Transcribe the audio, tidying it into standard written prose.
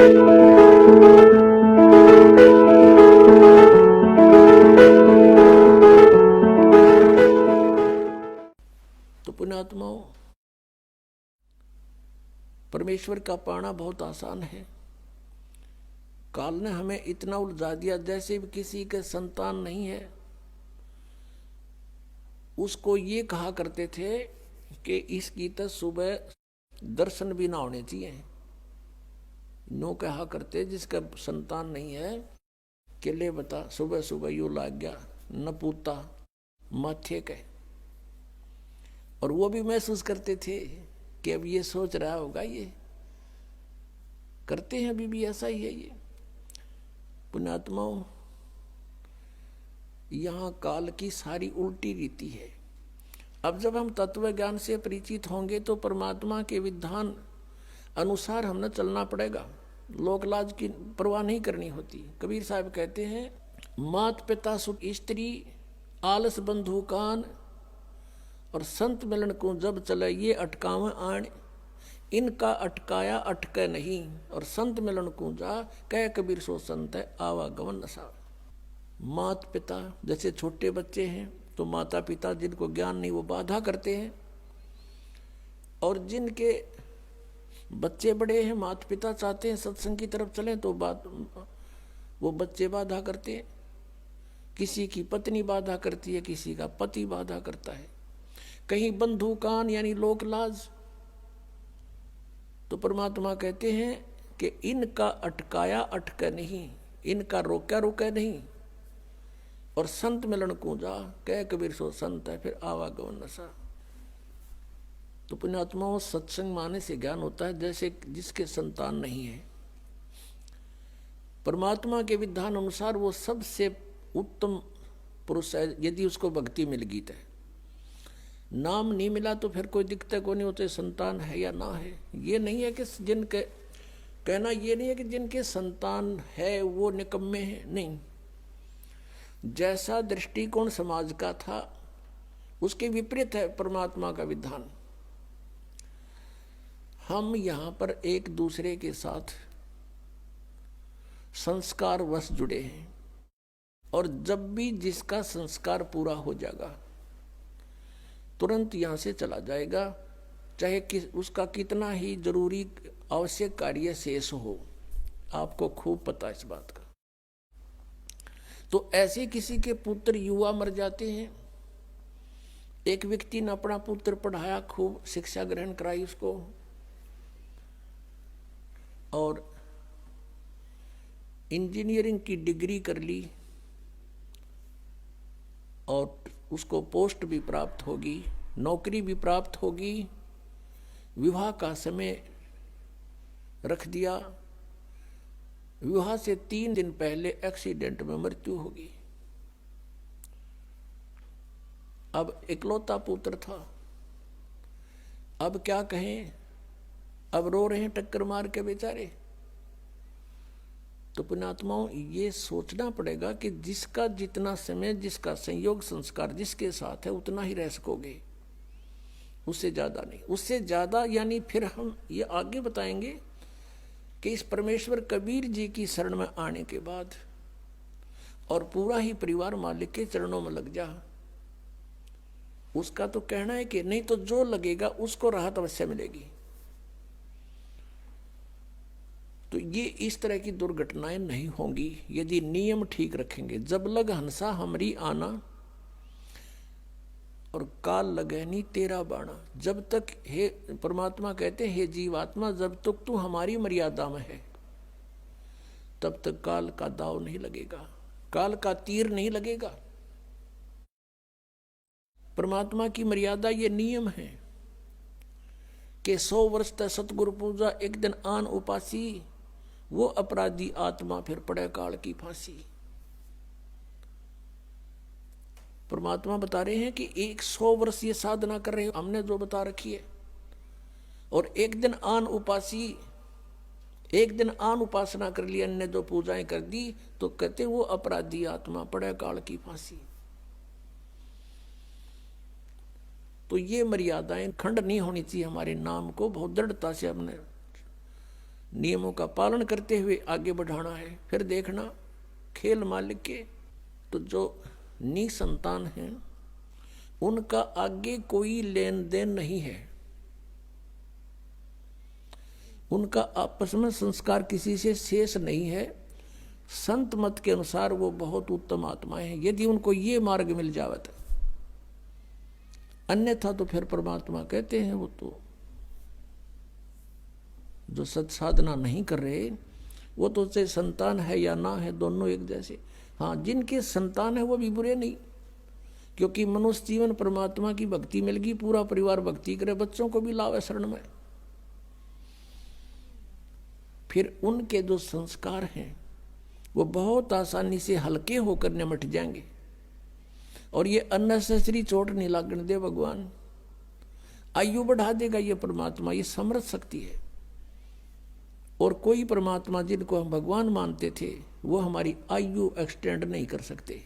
तो पुण्यात्माओं, परमेश्वर का पाना बहुत आसान है। काल ने हमें इतना उलझा दिया, जैसे भी किसी के संतान नहीं है उसको ये कहा करते थे कि इसकी तो सुबह दर्शन भी ना होने चाहिए। नो कहा करते जिसका संतान नहीं है कि ले बता सुबह सुबह यू लाग गया न पूता माथे के। और वो भी महसूस करते थे कि अब ये सोच रहा होगा, ये करते हैं अभी भी ऐसा ही है। ये पुण्यात्माओं, यहाँ काल की सारी उल्टी रीति है। अब जब हम तत्व ज्ञान से परिचित होंगे तो परमात्मा के विधान अनुसार हमने चलना पड़ेगा। लोक लाज की परवाह नहीं करनी होती। कबीर साहब कहते हैं, मात पिता सुख स्त्री आलस बंधु कान और संत मिलन को जब चले ये अटकाव आण। इनका अटकाया अटके नहीं और संत मिलन को जा कह कबीर सो संत है आवागमन नशा। मात पिता जैसे छोटे बच्चे हैं तो माता पिता जिनको ज्ञान नहीं वो बाधा करते हैं, और जिनके बच्चे बड़े हैं माता पिता चाहते हैं सत्संग की तरफ चलें तो वो बच्चे बाधा करते हैं। किसी की पत्नी बाधा करती है, किसी का पति बाधा करता है, कहीं बंधु कान यानी लोक लाज। तो परमात्मा कहते हैं कि इनका अटकाया अटके नहीं, इनका रोका रोका नहीं, और संत मिलन को जा कह कबीर सो संत है फिर आवागमन नशा। तो पुण्यात्माओं, सत्संग माने से ज्ञान होता है जैसे जिसके संतान नहीं है। परमात्मा के विधान अनुसार वो सबसे उत्तम पुरुष है यदि उसको भक्ति मिल गई। नाम नहीं मिला तो फिर कोई दिक्कत को नहीं होते संतान है या ना है। ये नहीं है कि जिनके कहना ये नहीं है कि जिनके संतान है वो निकम्मे हैं, नहीं। जैसा दृष्टिकोण समाज का था उसके विपरीत है परमात्मा का विधान। हम यहाँ पर एक दूसरे के साथ संस्कार वश जुड़े हैं, और जब भी जिसका संस्कार पूरा हो जाएगा तुरंत यहाँ से चला जाएगा, चाहे उसका कितना ही जरूरी आवश्यक कार्य शेष हो। आपको खूब पता इस बात का। तो ऐसे किसी के पुत्र युवा मर जाते हैं। एक व्यक्ति ने अपना पुत्र पढ़ाया, खूब शिक्षा ग्रहण कराई उसको, और इंजीनियरिंग की डिग्री कर ली, और उसको पोस्ट भी प्राप्त होगी, नौकरी भी प्राप्त होगी। विवाह का समय रख दिया, विवाह से 3 दिन पहले एक्सीडेंट में मृत्यु होगी। अब इकलौता पुत्र था, अब क्या कहें, अब रो रहे हैं टक्कर मार के बेचारे। तो पुण्यात्माओं, ये सोचना पड़ेगा कि जिसका जितना समय, जिसका संयोग संस्कार जिसके साथ है उतना ही रह सकोगे, उससे ज्यादा नहीं। उससे ज्यादा यानी फिर हम ये आगे बताएंगे कि इस परमेश्वर कबीर जी की शरण में आने के बाद और पूरा ही परिवार मालिक के चरणों में लग जा, उसका तो कहना है कि नहीं तो जो लगेगा उसको राहत अवश्य मिलेगी। तो ये इस तरह की दुर्घटनाएं नहीं होंगी यदि नियम ठीक रखेंगे। जब लग हंसा हमरी आना और काल लगे नहीं तेरा बाणा। जब तक, हे परमात्मा कहते हैं, हे जीवात्मा जब तक तू हमारी मर्यादा में है तब तक काल का दाव नहीं लगेगा, काल का तीर नहीं लगेगा। परमात्मा की मर्यादा ये नियम है कि 100 वर्ष तक सतगुरु पूजा, एक दिन आन उपासी, वो अपराधी आत्मा फिर पड़े काल की फांसी। परमात्मा बता रहे हैं कि 100 वर्ष ये साधना कर रहे हैं हमने जो बता रखी है, और एक दिन आन उपासी, एक दिन आन उपासना कर ली, अन्य जो पूजाएं कर दी, तो कहते वो अपराधी आत्मा पड़े काल की फांसी। तो ये मर्यादाएं खंड नहीं होनी चाहिए। हमारे नाम को बहुत दृढ़ता से हमने नियमों का पालन करते हुए आगे बढ़ाना है। फिर देखना खेल मालिक के तो जो निसंतान हैं उनका आगे कोई लेन देन नहीं है, उनका आपस में संस्कार किसी से शेष नहीं है। संत मत के अनुसार वो बहुत उत्तम आत्माएं हैं, यदि उनको ये मार्ग मिल जावे तो। अन्यथा तो फिर परमात्मा कहते हैं वो तो जो सत्साधना नहीं कर रहे वो तो चाहे संतान है या ना है, दोनों एक जैसे। हाँ, जिनके संतान है वो भी बुरे नहीं, क्योंकि मनुष्य जीवन परमात्मा की भक्ति मिल गई, पूरा परिवार भक्ति करे, बच्चों को भी लावे शरण में। फिर उनके जो संस्कार हैं वो बहुत आसानी से हल्के होकर निमट जाएंगे, और ये अननेसेसरी चोट नहीं लागने दे भगवान। आयु बढ़ा देगा ये परमात्मा, ये समर्थ शक्ति है। और कोई परमात्मा जिनको हम भगवान मानते थे वो हमारी आयु एक्सटेंड नहीं कर सकते।